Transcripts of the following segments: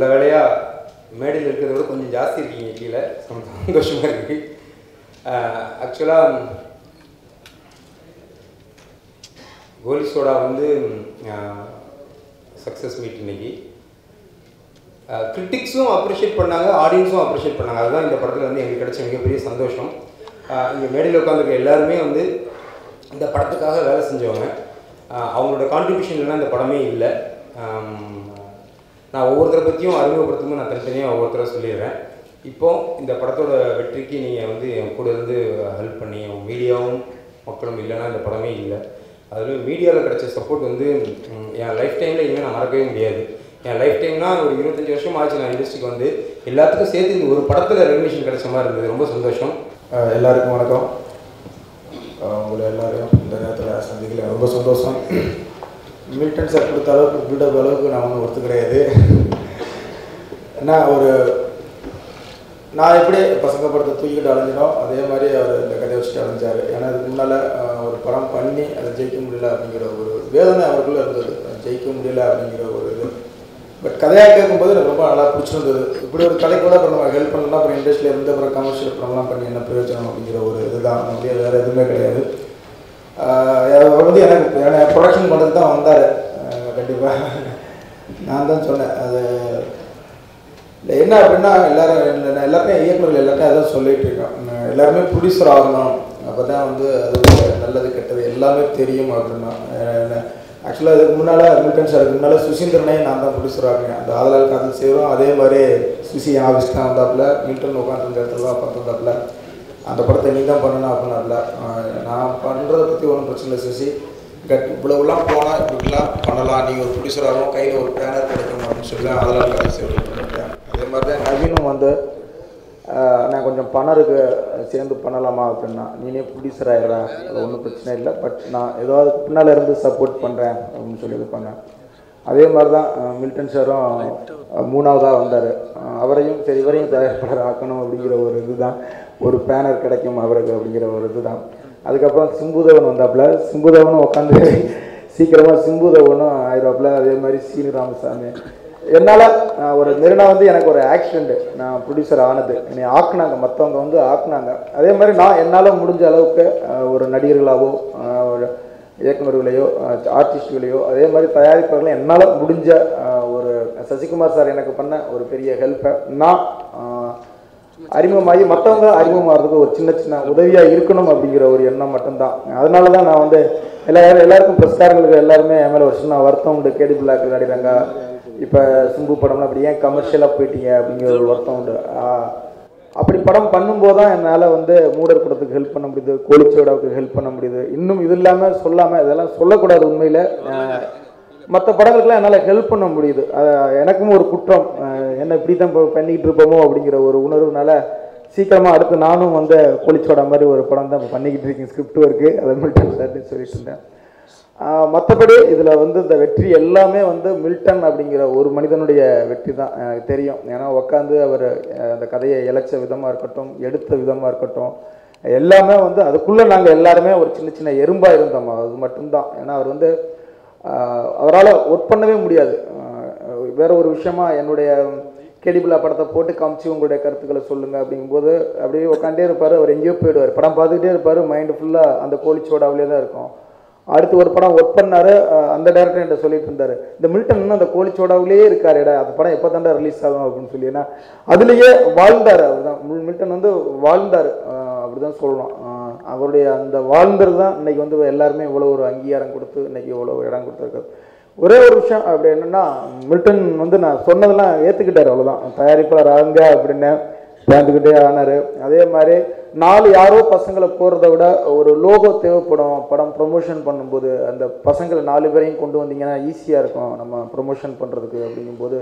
நல்ல வேலையாக மேடையில் இருக்கிறத விட கொஞ்சம் ஜாஸ்தி இருக்கீங்க கீழே, சந்தோஷமாக இருக்குது. ஆக்சுவலாக கோலி சோடா வந்து சக்ஸஸ் மீட் இன்னைக்கு. கிரிட்டிக்ஸும் அப்ரிஷியேட் பண்ணாங்க, ஆடியன்ஸும் அப்ரிஷியேட் பண்ணாங்க. அதுதான் இந்த படத்தில் வந்து எங்களுக்கு கிடைச்ச மிகப்பெரிய சந்தோஷம். இங்கே மேடையில் உட்காந்துருக்க எல்லாருமே வந்து இந்த படத்துக்காக வேலை செஞ்சவங்க. அவங்களோட கான்ட்ரிபியூஷன் இல்லைன்னா இந்த படமே இல்லை. நான் ஒவ்வொருத்தரை பற்றியும் அறிமுகப்படுத்தும்போது நான் தனித்தனியாக ஒவ்வொருத்தராக சொல்லிடுறேன். இப்போது இந்த படத்தோட வெற்றிக்கு நீங்கள் வந்து என் கூட இருந்து ஹெல்ப் பண்ணி, மீடியாவும் மக்களும் இல்லைன்னா இந்த படமே இல்லை. அதில் மீடியாவில் கிடைச்ச சப்போர்ட் வந்து என் லைஃப் டைமில் இனிமேல் நான் மறக்கவே முடியாது. என் லைஃப் டைம்னால் ஒரு 25 வருஷம் ஆச்சு நான் இண்டஸ்ட்ரிக்கு வந்து. எல்லாத்துக்கும் சேர்த்து இந்த ஒரு படத்தில் ரெகக்னிஷன் கிடைச்ச மாதிரி இருந்தது. ரொம்ப சந்தோஷம். எல்லாருக்கும் வணக்கம். உங்களை எல்லோரும் இந்த நேரத்தில் சந்திக்கல ரொம்ப சந்தோஷம். மில்டன் சார் கொடுத்த அளவுக்கு பில்டப் அளவுக்கு நான் ஒன்றும் ஒருத்து கிடையாது. ஏன்னா நான் எப்படி பசங்க படத்தை தூக்கிட்டு அலைஞ்சினோம் அதே மாதிரி அவர் இந்த கதையை வச்சுட்டு அலைஞ்சார். ஏன்னா அதுக்கு முன்னால் ஒரு படம் பண்ணி அதை ஜெயிக்க முடியல அப்படிங்கிற ஒரு வேதனை அவருக்குள்ளே இருந்தது. ஜெயிக்க முடியல அப்படிங்கிற ஒரு இது. பட் கதையாக கேட்கும்போது எனக்கு ரொம்ப நல்லா பிடிச்சிருந்தது. இப்படி ஒரு கதை கூட அப்புறம் நம்ம ஹெல்ப் பண்ணலாம், அப்புறம் இண்டஸ்ட்ரியில் இருந்து அப்புறம் கமர்ஷியல் படம்லாம் பண்ணி என்ன பிரயோஜனம் அப்படிங்கிற ஒரு இதுதான். அப்படியே வேறு எதுவுமே கிடையாது. அவர் வந்து எனக்கு ப்ரொடக்ஷன் பண்ணுறது தான் வந்தார். கண்டிப்பாக நான் தான் சொன்னேன். அது இல்லை என்ன அப்படின்னா எல்லாருமே இயக்குநர்கள் எல்லாருமே அதான் சொல்லிகிட்டு இருக்கோம். எல்லாருமே ப்ரொடியூசர் ஆகணும், அப்போ தான் வந்து அது நல்லது கெட்டது எல்லாமே தெரியும் அப்படின்னா. ஆக்சுவலாக இதுக்கு முன்னால் மில்டன் சாருக்கு முன்னால் சுசீந்திரனே நான் தான் ப்ரொடியூசர் ஆகினேன். அந்த ஆதலால் காதல் செய்கிறோம். அதே மாதிரி சுசி ஆஃபீஸ் தான் வந்தாப்புல, மில்டன் உட்காந்துருந்த இடத்துல தான் பார்த்துருந்தாப்புல. அந்த படத்தை நீ தான் பண்ணணும் அப்படின்னாப்புல. நான் பண்ணுறதை பற்றி ஒன்றும் பிரச்சனை இல்லை சுசி, இவ்வளவுலாம் போனால் இப்படிலாம் பண்ணலாம், நீங்கள் ஒரு ப்ரொடியூசராகவும் கையில் ஒரு பேனர் கிடைக்கணும் அப்படின்னு சொல்லி ஆதலால் காதல் செய்கிறோம் பண்ணிட்டேன். அதே மாதிரி தான் நவீனும் வந்து நான் கொஞ்சம் பணருக்கு சேர்ந்து பண்ணலாமா அப்படின்னா, நீனே ப்ரொடியூசர் ஆகிடுறா, அது ஒன்றும் பிரச்சனை இல்லை, பட் நான் ஏதாவது பின்னால் இருந்து சப்போர்ட் பண்ணுறேன் அப்படின்னு சொல்லி இது பண்ணேன். அதே மாதிரி தான் மில்டன் சாரும் 3ஆவதாக வந்தார். அவரையும் சரி இவரையும் தயாரிப்பாளர் ஆக்கணும் அப்படிங்கிற ஒரு இதுதான், ஒரு பேனர் கிடைக்கும் அவருக்கு அப்படிங்கிற ஒரு இதுதான். அதுக்கப்புறம் சிம்புதேவன் வந்தாப்புல. சிம்புதேவனும் உட்காந்து சீக்கிரமாக சிம்புதேவனும் ஆயிடுவாப்புல. அதே மாதிரி சீனு ராமசாமி. என்னால் ஒரு மெரினா வந்து எனக்கு ஒரு ஆக்சிடெண்ட்டு, நான் ப்ரொடியூசர் ஆனது, என்னை ஆக்குனாங்க, மற்றவங்க வந்து ஆக்குனாங்க. அதே மாதிரி நான் என்னால் முடிஞ்ச அளவுக்கு ஒரு நடிகர்களாவோ ஒரு இயக்குநர்களையோ ஆர்டிஸ்ட்களையோ அதே மாதிரி தயாரிப்பாளர்களையும் என்னால் முடிஞ்ச ஒரு சசிகுமார் சார் எனக்கு பண்ண ஒரு பெரிய ஹெல்ப்பை நான் அறிமுகமாகி மற்றவங்க அறிமுகமாகிறதுக்கு ஒரு சின்ன சின்ன உதவியாக இருக்கணும் அப்படிங்கிற ஒரு எண்ணம் மட்டும்தான். அதனால தான் நான் வந்து எல்லாருக்கும் பிரஸ்காரங்களுக்கு எல்லாருமே என் மேலே ஒரு சின்ன வருத்தம் உண்டு. கேடி பிள்ளாக்கு நடிகிறாங்க, இப்போ சிம்பு படம்லாம் அப்படி ஏன் கமர்ஷியலாக போயிட்டீங்க அப்படிங்கிற ஒரு வருத்தம் உண்டு. அப்படி படம் பண்ணும்போது தான் என்னால் வந்து மூடர் படத்துக்கு ஹெல்ப் பண்ண முடியுது, கோலிச்சோடாவுக்கு ஹெல்ப் பண்ண முடியுது. இன்னும் இது இல்லாமல் சொல்லாமல் இதெல்லாம் சொல்லக்கூடாது உண்மையில். மற்ற படங்களுக்கெல்லாம் என்னால் ஹெல்ப் பண்ண முடியுது. எனக்கும் ஒரு குற்றம், என்ன இப்படி தான் பண்ணிக்கிட்டு இருப்போமோ அப்படிங்கிற ஒரு உணர்வுனால சீக்கிரமாக அடுத்து நானும் வந்து கோலிச்சோடா மாதிரி ஒரு படம் தான் பண்ணிக்கிட்டு இருக்கேன். ஸ்கிரிப்ட் ஒர்க்கு அதை மில்டன் சார்னு சொல்லிட்டு இருந்தேன். மற்றபடி இதில் வந்து இந்த வெற்றி எல்லாமே வந்து மில்டன் அப்படிங்கிற ஒரு மனிதனுடைய வெற்றி தான் எனக்கு தெரியும். ஏன்னா உட்காந்து அவர் அந்த கதையை இழைச்ச விதமாக இருக்கட்டும், எடுத்த விதமாக இருக்கட்டும், எல்லாமே வந்து அதுக்குள்ளே நாங்கள் எல்லாருமே ஒரு சின்ன சின்ன எறும்பாக இருந்தோம். அது மட்டும்தான். ஏன்னா அவர் வந்து அவரால் ஒர்க் பண்ணவே முடியாது. வேற ஒரு விஷயமா என்னுடைய கேடிபிளா படத்தை போட்டு காமிச்சு உங்களுடைய கருத்துக்களை சொல்லுங்கள் அப்படிங்கும்போது அப்படியே உட்காண்டே இருப்பார். அவர் எங்கேயோ போயிடுவார், படம் பார்த்துக்கிட்டே இருப்பார், மைண்டு ஃபுல்லாக அந்த கோலிச்சோடாவிலே தான் இருக்கும். அடுத்து ஒரு படம் ஒர்க் பண்ணார், அந்த டேரக்டர் என்கிட்ட சொல்லிட்டு இருந்தார், இந்த மில்டன் இன்னும் அந்த கோலிச்சோடாவிலே இருக்காருடா, அந்த படம் எப்போ தாண்டா ரிலீஸ் ஆகும் அப்படின்னு சொல்லி. ஏன்னா அதுலேயே வாழ்ந்தார் அவர் தான். மில்டன் வந்து வாழ்ந்தார் அப்படி தான் சொல்லணும். அவருடைய அந்த வாழ்ந்தது தான் இன்றைக்கி வந்து எல்லாருமே இவ்வளோ ஒரு அங்கீகாரம் கொடுத்து இன்றைக்கி இவ்வளோ இடம் கொடுத்துருக்காரு. ஒரே ஒரு விஷயம் அப்படி என்னென்னா, மில்டன் வந்து நான் சொன்னதெல்லாம் ஏற்றுக்கிட்டார், அவ்வளோதான். தயாரிப்பாளர் ஆகுங்க அப்படின்னு சேர்ந்துக்கிட்டே ஆனார். அதே மாதிரி 4 யாரோ பசங்களை போகிறத விட ஒரு லோகோ தேவைப்படும். படம் ப்ரொமோஷன் பண்ணும்போது அந்த பசங்களை 4 பேரையும் கொண்டு வந்தீங்கன்னா ஈஸியாக இருக்கும் நம்ம ப்ரொமோஷன் பண்ணுறதுக்கு அப்படிங்கும்போது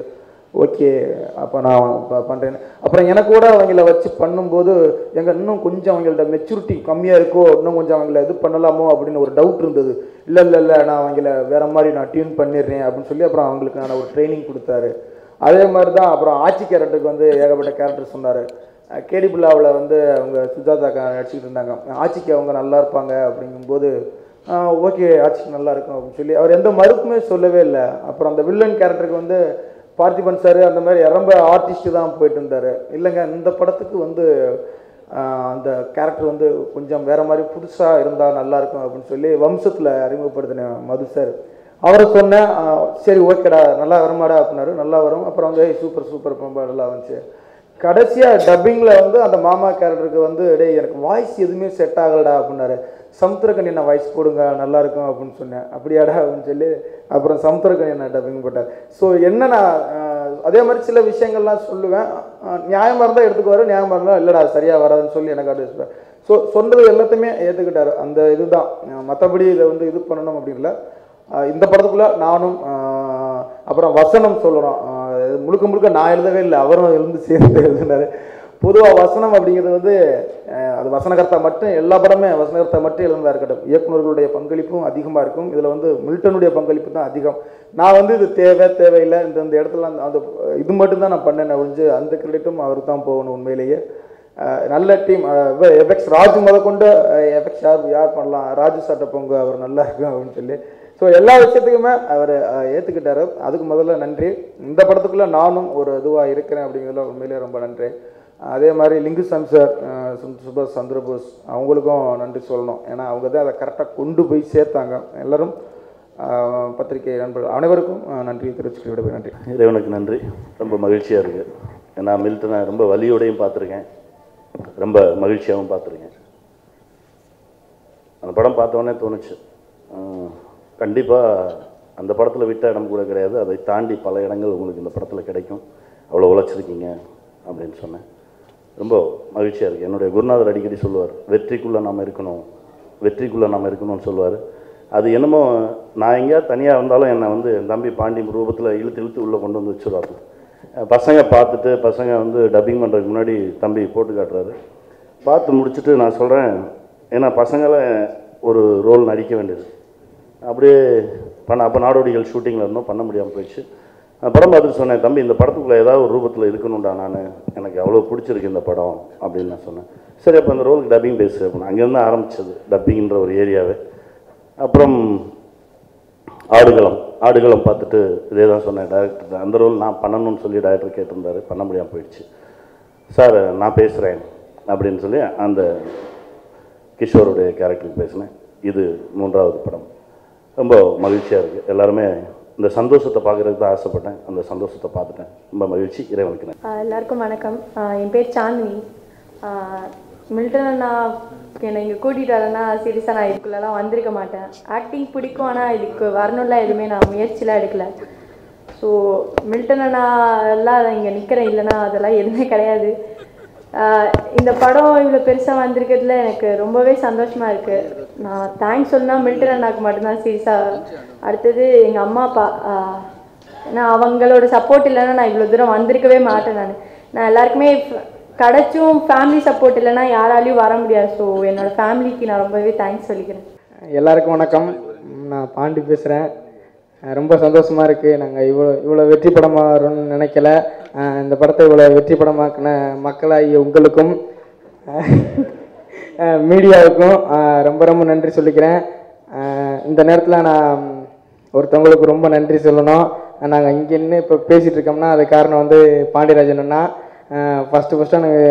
ஓகே அப்போ நான் பண்ணுறேன். அப்புறம் எனக்கு கூட அவங்கள வச்சு பண்ணும்போது இன்னும் கொஞ்சம் அவங்கள்ட்ட மெச்சூரிட்டி கம்மியாக இருக்கோ, இன்னும் கொஞ்சம் அவங்கள இது பண்ணலாமோ அப்படின்னு ஒரு டவுட் இருந்தது. இல்லை நான் அவங்கள வேறு மாதிரி நான் டியூன் பண்ணிடுறேன் அப்படின்னு சொல்லி அப்புறம் அவங்களுக்கு நான் ஒரு ட்ரைனிங் கொடுத்தாரு. அதே மாதிரி தான் அப்புறம் ஆட்சி கேரக்டருக்கு வந்து ஏகப்பட்ட கேரக்டர் சொன்னார். கேடி பிள்ளாவில் வந்து அவங்க சுஜாதா நடிச்சுக்கிட்டு இருந்தாங்க. ஆட்சிக்கு அவங்க நல்லா இருப்பாங்க அப்படிங்கும்போது ஓகே ஆட்சிக்கு நல்லா இருக்கும் அப்படின்னு சொல்லி அவர் எந்த மறுப்புமே சொல்லவே இல்லை. அப்புறம் அந்த வில்லன் கேரக்டருக்கு வந்து பார்த்திபன் சார் அந்த மாதிரி ரொம்ப ஆர்டிஸ்ட்டு தான் போயிட்டு இருந்தார். இல்லைங்க இந்த படத்துக்கு வந்து அந்த கேரக்டர் வந்து கொஞ்சம் வேறு மாதிரி புதுசாக இருந்தால் நல்லாயிருக்கும் அப்படின்னு சொல்லி வம்சத்தில் அறிமுகப்படுத்தினேன் மது சார். அவரை சொன்னேன், சரி ஓகேடா நல்லா வருமாடா அப்படின்னாரு. நல்லா வரும். அப்புறம் வந்து சூப்பர் சூப்பர் ரொம்ப நல்லா வந்துச்சு. கடைசியாக டப்பிங்கில் வந்து அந்த மாமா கேரக்டருக்கு வந்து டேய் எனக்கு வாய்ஸ் எதுவுமே செட் ஆகலடா அப்படின்னாரு. சமுத்திரக்கணி நான் வாய்ஸ் போடுங்க நல்லாயிருக்கும் அப்படின்னு சொன்னேன். அப்படியாடா அப்படின்னு சொல்லி அப்புறம் சமுத்திரக்கணி நான் டப்பிங் போட்டார். ஸோ என்னன்னா அதே மாதிரி சில விஷயங்கள்லாம் சொல்லுவேன், நியாயமாக இருந்தால் எடுத்துக்குவார், நியாயமாக இருந்தால் இல்லைடா சரியாக வராதுன்னு சொல்லி எனக்கு அட்வைஸ். ஸோ சொன்னது எல்லாத்தையுமே ஏற்றுக்கிட்டார். அந்த இதுதான், மற்றபடி இதை வந்து இது பண்ணணும் அப்படின்ல. இந்த படத்துக்குள்ளே நானும் அப்புறம் வசனம் சொல்லணும், முழுக்க முழுக்க நான் எழுதவே இல்லை, அவரும் எழுந்து சேர்ந்து எழுதினார். பொதுவாக வசனம் அப்படிங்கிறது வந்து அது வசனகர்த்தா மட்டும், எல்லா படமே வசனகர்த்தா மட்டும் எழுந்ததாக இருக்கட்டும், இயக்குநர்களுடைய பங்களிப்பும் அதிகமாக இருக்கும். இதில் வந்து மில்டனுடைய பங்களிப்பு தான் அதிகம். நான் வந்து இது தேவையில்லை, இந்த இடத்துல அந்த இது மட்டும்தான் நான் பண்ணேன் ஒழிஞ்சு அந்த கிரெடிட்டும் அவருக்கு தான் போகணும். உண்மையிலேயே நல்ல டீம். எஃபெக்ட்ஸ் ராஜு முதற்கொண்டு எஃபெக்ட்ஸ் யார் பண்ணலாம், ராஜு சாட்டை பொங்க அவர் நல்லா இருக்கும் அப்படின்னு சொல்லி. ஸோ எல்லா விஷயத்துக்குமே அவர் ஏற்றுக்கிட்டார். அதுக்கு முதல்ல நன்றி. இந்த படத்துக்குள்ளே நானும் ஒரு இதுவாக இருக்கிறேன் அப்படிங்கிறதுல உண்மையிலேயே ரொம்ப நன்றி. அதே மாதிரி லிங்குசாமி சார், சுபாஷ் சந்திரபோஸ் அவங்களுக்கும் நன்றி சொல்லணும். ஏன்னா அவங்க தான் அதை கரெக்டாக கொண்டு போய் சேர்த்தாங்க. எல்லோரும் பத்திரிகை நண்பர்கள் அனைவருக்கும் நன்றி தெரிவிச்சுக்க விட நன்றி. இறைவனுக்கு நன்றி. ரொம்ப மகிழ்ச்சியாக இருக்குது. ஏன்னா மில்டனை ரொம்ப வலியோடையும் பார்த்துருக்கேன், ரொம்ப மகிழ்ச்சியாகவும் பார்த்துருக்கேன். அந்த படம் பார்த்தோன்னே தோணுச்சு, கண்டிப்பாக அந்த படத்தில் விட்ட இடம் கூட கிடையாது, அதை தாண்டி பல இடங்கள் உங்களுக்கு இந்த படத்தில் கிடைக்கும், அவ்வளோ உழைச்சிருக்கீங்க அப்படின்னு சொன்னேன். ரொம்ப மகிழ்ச்சியாக இருக்குது. என்னுடைய குருநாதர் அடிக்கடி சொல்லுவார், வெற்றிக்குள்ளே நாம் இருக்கணும்னு சொல்லுவார். அது என்னமோ நான் எங்கேயா தனியாக வந்தாலும் என்னை வந்து என் தம்பி பாண்டி ரூபத்தில் இழுத்து உள்ளே கொண்டு வந்து வச்சுருவாங்க. பசங்க பார்த்துட்டு பசங்க வந்து டப்பிங் பண்ணுறதுக்கு முன்னாடி தம்பி போட்டு காட்டுறாரு. பார்த்து முடிச்சுட்டு நான் சொல்கிறேன், ஏன்னா பசங்களை ஒரு ரோல் நடிக்க வேண்டியது அப்படியே அப்போ நாடோடிகள் ஷூட்டிங்கில் இருந்தோம், பண்ண முடியாமல் போயிடுச்சு. படம் பார்த்துட்டு சொன்னேன், தம்பி இந்த படத்துக்குள்ளே ஏதாவது ஒரு ரூபத்தில் இருக்கணும்டா, எனக்கு அவ்வளோ பிடிச்சிருக்கு இந்த படம் அப்படின்னு நான் சொன்னேன். சரி அப்போ அந்த ரோலுக்கு டப்பிங் பேசு அப்படின்னு அங்கேருந்து ஆரம்பித்தது டப்பிங்கிற ஒரு ஏரியாவே. அப்புறம் ஆடுகளம் பார்த்துட்டு இதே தான் சொன்னேன் டைரக்டர், அந்த ரோல் நான் பண்ணணும்னு சொல்லி டைரக்டர் கேட்டிருந்தாரு, பண்ண முடியாமல் போயிடுச்சு. சார் நான் பேசுகிறேன் அப்படின்னு சொல்லி அந்த கிஷோருடைய கேரக்டருக்கு பேசினேன். இது 3வது படம். ரொம்ப மகிழ்ச்சியாக இருக்குது. எல்லாருமே இந்த சந்தோஷத்தை பார்க்குறதுக்கு தான் ஆசைப்பட்டேன், அந்த சந்தோஷத்தை பார்த்துட்டேன். ரொம்ப மகிழ்ச்சி. இறைவனுக்கு. எல்லாருக்கும் வணக்கம். என் பேர் சாந்தினி. மில்டன் அண்ணா என்னை இங்கே கூட்டிகிட்டு வரேன்னா சீரியஸாக நான் இதுக்குள்ளெல்லாம் வந்திருக்க மாட்டேன். ஆக்டிங் பிடிக்கும், ஆனால் இதுக்கு வரணும்லாம் எதுவுமே நான் முயற்சிலாம் எடுக்கலை. ஸோ மில்டன் அண்ணா எல்லாம் இங்கே நிற்கிறேன், இல்லைன்னா அதெல்லாம் எதுவுமே கிடையாது. இந்த படம் இவ்வளோ பெருசாக வந்திருக்கிறதுல எனக்கு ரொம்பவே சந்தோஷமாக இருக்குது. நான் தேங்க்ஸ் சொன்னால் மில்டன் அண்ணாக்கு மட்டும்தான் சீரியஸாக. அடுத்தது எங்கள் அம்மா அப்பா, நான் அவங்களோட சப்போர்ட் இல்லைன்னா நான் இவ்வளோ தூரம் வந்திருக்கவே மாட்டேன். நான் எல்லாருக்குமே கிடைச்சும் ஃபேமிலி சப்போர்ட் இல்லைன்னா யாராலையும் வர முடியாது. ஸோ என்னோடய ஃபேமிலிக்கு நான் ரொம்பவே தேங்க்ஸ் சொல்லிக்கிறேன். எல்லாருக்கும் வணக்கம். நான் பாண்டி பேசுகிறேன். ரொம்ப சந்தோஷமாக இருக்குது. நாங்கள் இவ்வளோ வெற்றி படமாக வரும்னு நினைக்கல. இந்த படத்தை இவ்வளோ வெற்றி படமாக்கின மக்களாகி உங்களுக்கும் மீடியாவுக்கும் ரொம்ப ரொம்ப நன்றி சொல்லிக்கிறேன். இந்த நேரத்தில் நான் ஒருத்தவங்களுக்கு ரொம்ப நன்றி சொல்லணும். நாங்கள் இங்கே இன்னும் இப்போ பேசிகிட்டு இருக்கோம்னா அது காரணம் வந்து பாண்டியராஜன் அண்ணா. ஃபஸ்ட்டு எனக்கு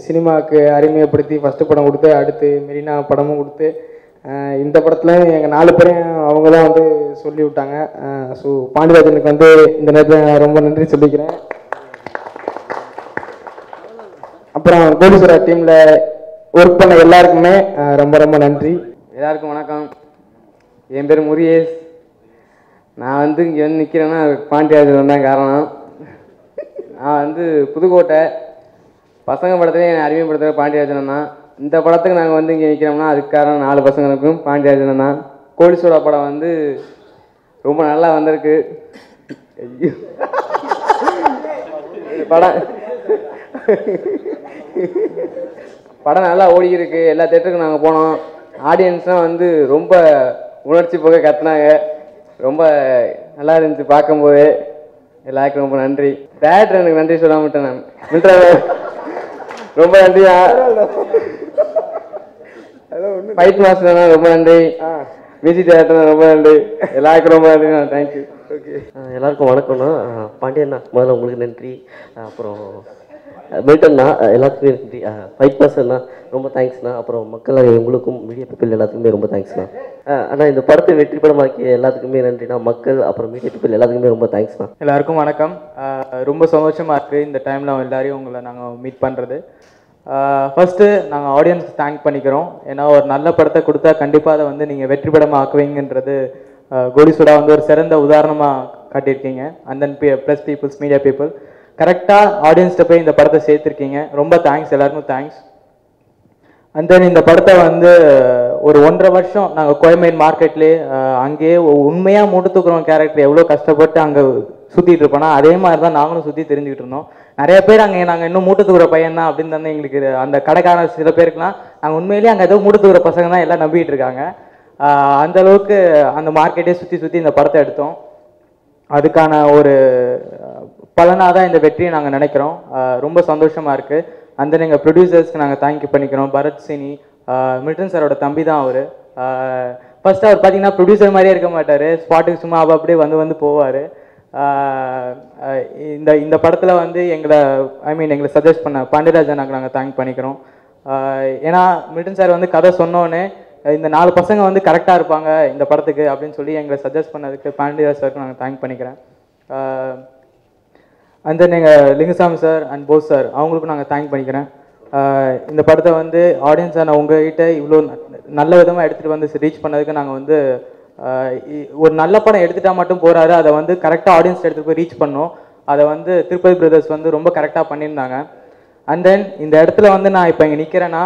சினிமாவுக்கு அறிமுகப்படுத்தி ஃபஸ்ட்டு படம் கொடுத்து, அடுத்து மெரினா படமும் கொடுத்து, இந்த படத்தில் எங்கள் 4 பேரையும் அவங்க தான் வந்து சொல்லி விட்டாங்க. ஸோ பாண்டியராஜனுக்கு வந்து இந்த நேரத்தில் நான் ரொம்ப நன்றி சொல்லிக்கிறேன். அப்புறம் கோடீஸ்வரா டீமில் ஒர்க் பண்ண எல்லாருக்குமே ரொம்ப ரொம்ப நன்றி. எல்லாருக்கும் வணக்கம். என் பேர் முருகேஷ். நான் வந்து இங்கே வந்து நிற்கிறேன்னா பாண்டியராஜன் தான் காரணம். நான் வந்து புதுக்கோட்டை பசங்க படத்துலேயே என்னை அறிமுகப்படுத்துகிற பாண்டியராஜன் தான். இந்த படத்துக்கு நாங்கள் வந்து இங்கே நிற்கிறோம்னா அதுக்கு காரணம் 4 பசங்களுக்கும் பாண்டியராஜன் தான். கோடீஸ்வரா படம் வந்து ரொம்ப நல்லா வந்திருக்கு. படம் நல்லா ஓடிக்கிருக்கு. எல்லா தேட்டருக்கும் நாங்கள் போனோம். ஆடியன்ஸ்லாம் வந்து ரொம்ப உணர்ச்சி போக கத்துனாங்க. ரொம்ப நல்லா இருந்துச்சு பார்க்கும்போது. எல்லாருக்கும் ரொம்ப நன்றி. டேரக்டர் எனக்கு நன்றி சொல்லாம விட்டேன். நான் ரொம்ப நன்றியா. ஃபைட் மாஸ்டர் ரொம்ப நன்றி. மியூசிக் டேரக்டர் ரொம்ப நன்றி. எல்லாருக்கும் ரொம்ப நன்றி. தேங்க்யூ. ஓகே. எல்லாருக்கும் வணக்கம்ண்ணா. பாண்டியண்ணா முதல்ல உங்களுக்கு நன்றி. அப்புறம் மில்டன்ண்ணா எல்லாத்துக்குமே நன்றி. 5%ண்ணா ரொம்ப தேங்க்ஸ்ண்ணா. அப்புறம் மக்கள் உங்களுக்கும் மீடியா பீப்பிள் எல்லாத்துக்குமே ரொம்ப தேங்க்ஸ்ண்ணா. ஆனால் இந்த படத்தை வெற்றி படமாக்கி எல்லாத்துக்குமே நன்றிண்ணா. மக்கள் அப்புறம் மீடியா பீப்பிள் எல்லாத்துக்குமே ரொம்ப தேங்க்ஸ்ண்ணா. எல்லாருக்கும் வணக்கம். ரொம்ப சந்தோஷமாக இருக்குது இந்த டைமில் எல்லாரையும் உங்களை நாங்கள் மீட் பண்ணுறது. ஃபஸ்ட்டு நாங்கள் ஆடியன்ஸ் தேங்க் பண்ணிக்கிறோம். ஏன்னா ஒரு நல்ல படத்தை கொடுத்தா கண்டிப்பாக அதை வந்து நீங்கள் வெற்றி படமாக ஆக்குவீங்கன்றது கோலி சோடா வந்து ஒரு சிறந்த உதாரணமாக காட்டியிருக்கீங்க. And then plus people's media people கரெக்டாக ஆடியன்ஸ்கிட்ட போய் இந்த படத்தை சேர்த்துருக்கீங்க. ரொம்ப தேங்க்ஸ், எல்லாருக்கும் தேங்க்ஸ். அண்ட் தென் இந்த படத்தை வந்து ஒரு 1.5 வருஷம் நாங்கள் கோயம்பேடு மார்க்கெட்லேயே அங்கேயே உண்மையாக மூட்டு தூக்குறோம் கேரக்டர் எவ்வளோ கஷ்டப்பட்டு அங்கே சுற்றிட்டு இருப்போனா அதே மாதிரி தான் நாங்களும் சுற்றி தெரிஞ்சுக்கிட்டு இருந்தோம். நிறைய பேர் அங்கே நாங்கள் இன்னும் மூட்டு தூக்குற பையன் தான் அப்படின்னு தானே எங்களுக்கு அந்த கடைக்கான சில பேருக்குலாம் நாங்கள் உண்மையிலேயே அங்கே ஏதோ மூட்டு தூக்குற பசங்க தான் எல்லாம் நம்பிக்கிட்டு இருக்காங்க. அந்த அளவுக்கு அந்த மார்க்கெட்டே சுற்றி இந்த படத்தை எடுத்தோம். அதுக்கான ஒரு பலனாக தான் இந்த வெற்றியை நாங்கள் நினைக்கிறோம். ரொம்ப சந்தோஷமாக இருக்குது. அந்த எங்கள் ப்ரொடியூசர்ஸ்க்கு நாங்கள் தேங்க்யூ பண்ணிக்கிறோம். பரத் சினி, மில்டன் சாரோட தம்பி தான் அவர். ஃபர்ஸ்ட் அவர் பார்த்தீங்கன்னா ப்ரொடியூசர் மாதிரியே இருக்க மாட்டார். ஸ்பாட்டுக்கு சும்மா அப்படியே வந்து போவார். இந்த படத்தில் வந்து எங்களை சஜஸ்ட் பண்ண பாண்டியராஜனுக்கு நாங்கள் தேங்க் பண்ணிக்கிறோம். ஏன்னா மில்டன் சார் வந்து கதை சொன்னோன்னே இந்த 4 பசங்க வந்து கரெக்டாக இருப்பாங்க இந்த படத்துக்கு அப்படின்னு சொல்லி எங்களை சஜஸ்ட் பண்ணதுக்கு பாண்டியராஜ் சாருக்கு நாங்கள் தேங்க் பண்ணிக்கிறேன். அண்ட் தென் எங்கள் Lingusamy sir and Bose sir அவங்களுக்கும் நாங்கள் தேங்க் பண்ணிக்கிறேன். இந்த படத்தை வந்து ஆடியன்ஸான உங்ககிட்ட இவ்வளோ நல்ல விதமாக எடுத்துகிட்டு வந்து ரீச் பண்ணதுக்கு நாங்கள் வந்து ஒரு நல்ல படம் எடுத்துட்டா மட்டும் போகிறாரு, அதை வந்து கரெக்டாக ஆடியன்ஸ் எடுத்துகிட்டு போய் ரீச் பண்ணோம். அதை வந்து திருப்பதி பிரதர்ஸ் வந்து ரொம்ப கரெக்டாக பண்ணியிருந்தாங்க. அண்ட் தென் இந்த இடத்துல வந்து நான் இப்போ இங்கே நிற்கிறேன்னா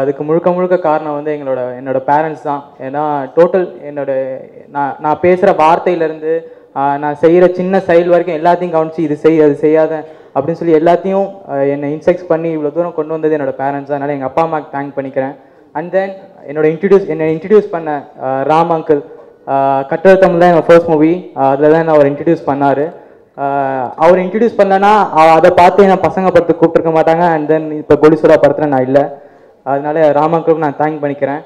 அதுக்கு முழுக்க காரணம் வந்து என்னோட பேரண்ட்ஸ் தான். ஏன்னா டோட்டல் நான் பேசுகிற வார்த்தையிலேருந்து நான் செய்கிற சின்ன செயல் வரைக்கும் எல்லாத்தையும் கவனித்து இது செய் அது செய்யாத அப்படின்னு சொல்லி எல்லாத்தையும் என்னை இன்செக்ட் பண்ணி இவ்வளோ தூரம் கொண்டு வந்தது என்னோட பேரண்ட்ஸ். அதனால் எங்கள் அப்பா அம்மாவுக்கு தேங்க் பண்ணிக்கிறேன். அண்ட் தென் என்னை இன்ட்ரடியூஸ் பண்ண ராம் அங்கிள், கட்டளை தமிழ் தான் என்னோட ஃபர்ஸ்ட் மூவி. அதில் தான் அவர் இன்ட்ரடியூஸ் பண்ணார். அவர் இன்ட்ரடியூஸ் பண்ணலன்னா அதை பார்த்து என்ன பசங்க படத்துக்கு கூப்பிட்டுருக்க மாட்டாங்க. அண்ட் தென் இப்போ கோலி சோடா படத்தில் நான் இல்லை. அதனால ராம் அங்கிளுக்கு நான் தேங்க் பண்ணிக்கிறேன்.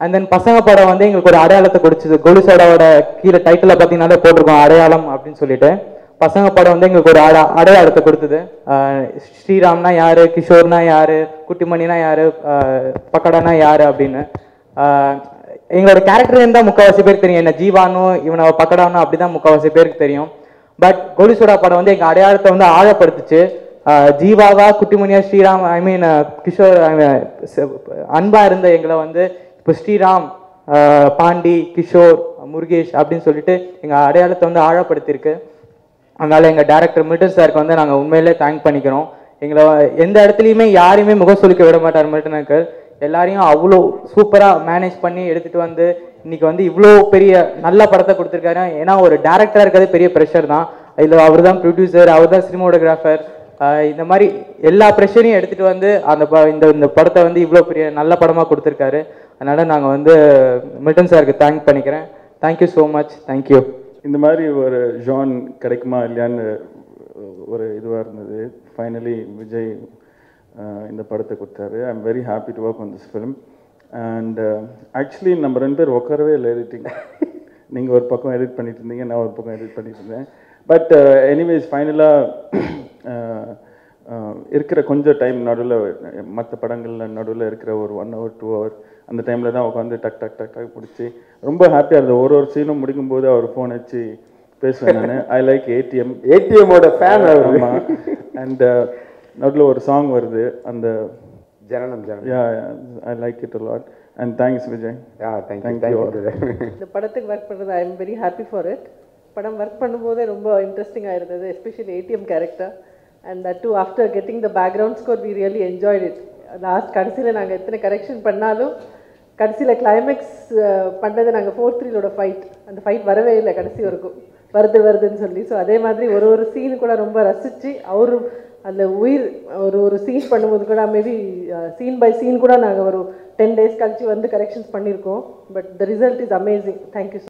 அண்ட் தென் பசங்க படம் வந்து எங்களுக்கு ஒரு அடையாளத்தை கொடுத்துது. கோலி சோடாவோட கீழே டைட்டில் பார்த்தீங்கன்னாலே போட்டிருக்கோம் அடையாளம் அப்படின்னு சொல்லிட்டு. பசங்க படம் வந்து எங்களுக்கு ஒரு அடையாளத்தை கொடுத்தது. ஸ்ரீராம்னா யார், கிஷோர்னா யார், குட்டிமணினா யார், பக்கடானா யார் அப்படின்னு எங்களோட கேரக்டர் இருந்தால் முக்கால்வாசி பேருக்கு தெரியும். என்ன ஜீவானோ இவனை பக்கடானோ அப்படி தான் முக்கால்வாசி பேருக்கு தெரியும். பட் கோலி சோடா படம் வந்து எங்கள் அடையாளத்தை வந்து ஆழப்படுத்துச்சு. ஜீவாவா, குட்டிமணியா, ஸ்ரீராம், கிஷோர் அன்பா இருந்த எங்களை வந்து இப்போ ஸ்ரீராம், பாண்டி, கிஷோர், முருகேஷ் அப்படின்னு சொல்லிட்டு எங்கள் அடையாளத்தை வந்து ஆழப்படுத்தியிருக்கு. அதனால் எங்கள் டேரக்டர் மில்டன் சாருக்கு வந்து நாங்கள் உண்மையிலே தேங்க் பண்ணிக்கிறோம். எங்களை எந்த இடத்துலையுமே யாரையுமே முகம் சொல்லிக்க விட மாட்டார் மில்டனுக்கு. எல்லாரையும் அவ்வளோ சூப்பராக மேனேஜ் பண்ணி எடுத்துகிட்டு வந்து இன்றைக்கி வந்து இவ்வளோ பெரிய நல்ல படத்தை கொடுத்துருக்காரு. ஏன்னா ஒரு டேரக்டராக இருக்கிறது பெரிய ப்ரெஷர் தான். இதில் அவர் தான் ப்ரொடியூசர், அவர் தான் சினிமோட்டோகிராஃபர். இந்த மாதிரி எல்லா ப்ரெஷரையும் எடுத்துகிட்டு வந்து இந்த படத்தை வந்து இவ்வளோ பெரிய நல்ல படமாக கொடுத்துருக்காரு. அதனால் நாங்கள் வந்து மில்டன் சாருக்கு தேங்க் பண்ணிக்கிறேன். Thank you so much. தேங்க்யூ. இந்த மாதிரி ஒரு ஜான் கிடைக்குமா இல்லையான்னு ஒரு இதுவாக இருந்தது. ஃபைனலி விஜய் இந்த படத்தை கொடுத்தாரு. ஐ am very happy to work on this film. And actually நம்ம 2 பேர் உட்காரவே இல்லை எடிட்டிங். நீங்கள் ஒரு பக்கம் எடிட் பண்ணிட்டு இருந்தீங்க, நான் ஒரு பக்கம் எடிட் பண்ணிட்டு இருந்தேன். பட் எனிவேஸ் ஃபைனலாக இருக்கிற கொஞ்சம் டைம் நடுவில் மற்ற படங்களில் நடுவில் இருக்கிற ஒரு 1 hour 2 hour அந்த டைமில் தான் உட்காந்து டக் டக் டக் டக் பிடிச்சி ரொம்ப ஹாப்பியாக இருந்தது. ஒரு சீனும் முடிக்கும்போது அவர் ஃபோன் வச்சு பேசுவேன் நான். ஐ லைக் ஏடிஎம்மோட ஃபேன். ஆமாம். அண்ட் நடுவில் ஒரு சாங் வருது, அந்த ஜனனம். I like it a lot. And thanks Vijay. Thank you. இந்த படத்துக்கு ஒர்க் பண்ணுறது I am very happy for it. படம் ஒர்க் பண்ணும்போதே ரொம்ப இன்ட்ரெஸ்டிங்காக இருந்தது, especially ATM character. And that too after getting the background score we really enjoyed it. Last கடைசியில் நாங்கள் எத்தனை கரெக்ஷன் பண்ணாலும் கடைசியில் கிளைமேக்ஸ் பண்ணுறது நாங்கள் 4-3 ஃபைட். அந்த ஃபைட் வரவே இல்லை கடைசி வரைக்கும், வருதுன்னு சொல்லி. ஸோ அதே மாதிரி ஒரு சீனு கூட ரொம்ப ரசித்து அவரும் அதில் உயிர் ஒரு சீன் பண்ணும்போது கூட மேபி சீன் பை சீன் கூட நாங்கள் ஒரு 10 days கழிச்சு வந்து கரெக்ஷன்ஸ் பண்ணியிருக்கோம். But the result is amazing. Thank you.